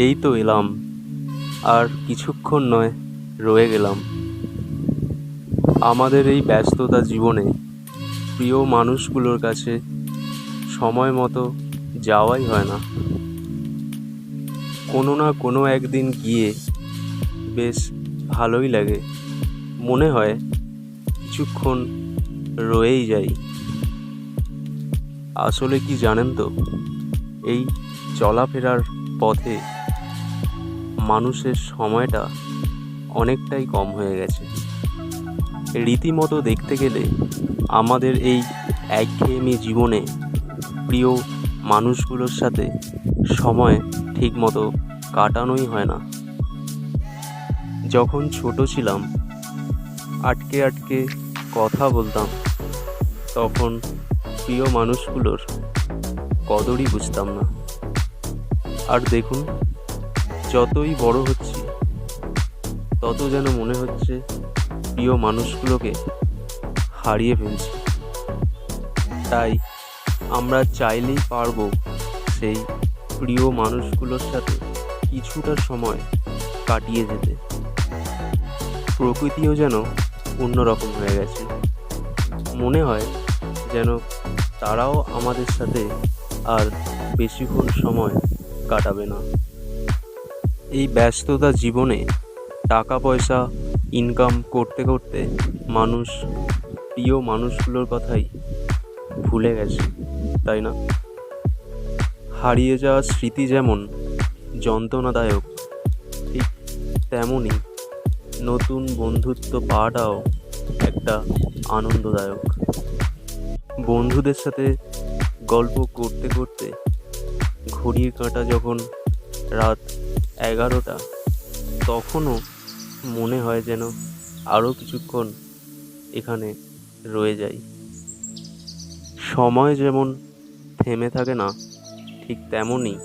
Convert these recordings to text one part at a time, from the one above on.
এই তো এলাম, আর কিছুক্ষণ নয় রয়ে গেলাম। আমাদের এই ব্যস্ততা জীবনে প্রিয় মানুষগুলোর কাছে সময় মতো যাওয়াই হয় না। কোনো না কোনো একদিন গিয়ে বেশ ভালোই লাগে, মনে হয় কিছুক্ষণ রয়েই যাই। আসলে কি জানেন তো, এই চলাফেরার পথে মানুষের সময়টা অনেকটাই কম হয়ে গেছে। রীতিমতো দেখতে গেলে আমাদের এই একঘেয়েমি জীবনে প্রিয় মানুষগুলোর সাথে সময় ঠিকমতো কাটানোই হয় না। যখন ছোট ছিলাম, আটকে আটকে কথা বলতাম, তখন প্রিয় মানুষগুলোর কদরই বুঝতাম না। আর দেখুন, যতই বড় হচ্ছি তত যেন মনে হচ্ছে প্রিয় মানুষগুলোকে হারিয়ে ফেলছি। তাই আমরা চাইলেই পারবো সেই প্রিয় মানুষগুলোর সাথে কিছুটা সময় কাটিয়ে যেতে। প্রকৃতিও যেন অন্যরকম হয়ে গেছে, মনে হয় যেন তারাও আমাদের সাথে আর বেশিক্ষণ সময় কাটাবে না। এই ব্যস্ততা জীবনে টাকা পয়সা ইনকাম করতে করতে মানুষ প্রিয় মানুষগুলোর কথাই ভুলে গেছে, তাই না? হারিয়ে যাওয়া স্মৃতি যেমন যন্ত্রণাদায়ক, ঠিক তেমনই নতুন বন্ধুত্ব পাওয়াটাও একটা আনন্দদায়ক। বন্ধুদের সাথে গল্প করতে করতে ঘড়ির কাঁটা যখন রাত 11টা, তখনও মনে হয় যেন আরও কিছুক্ষণ এখানে রয়ে যাই। সময় যেমন থেমে থাকে না, ঠিক তেমনই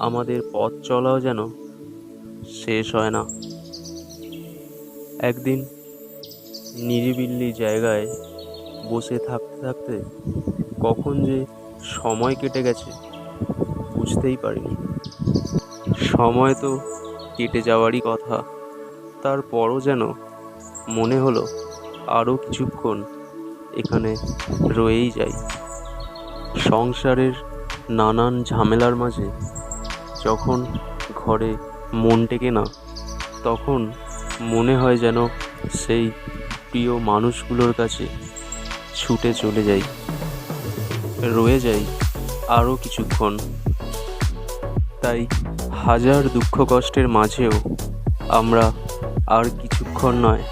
আমাদের পথ চলাও যেন শেষ হয় না। একদিন নিরিবিলি জায়গায় বসে থাকতে থাকতে কখন যে সময় কেটে গেছে বুঝতেই পারিনি। সময় তো কেটে যাওয়ারই কথা, তারপরও যেন মনে হলো আরও কিছুক্ষণ এখানে রয়েই যাই। সংসারের নানান ঝামেলার মাঝে যখন ঘরে মন টেকে না, তখন মনে হয় যেন সেই প্রিয় মানুষগুলোর কাছে ছুটে চলে যাই, রয়ে যাই আরও কিছুক্ষণ। তাই হাজার দুঃখ কষ্টের মাঝেও আমরা আর কিছুক্ষণ নয়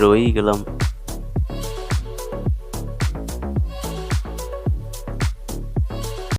রয়েই গেলাম।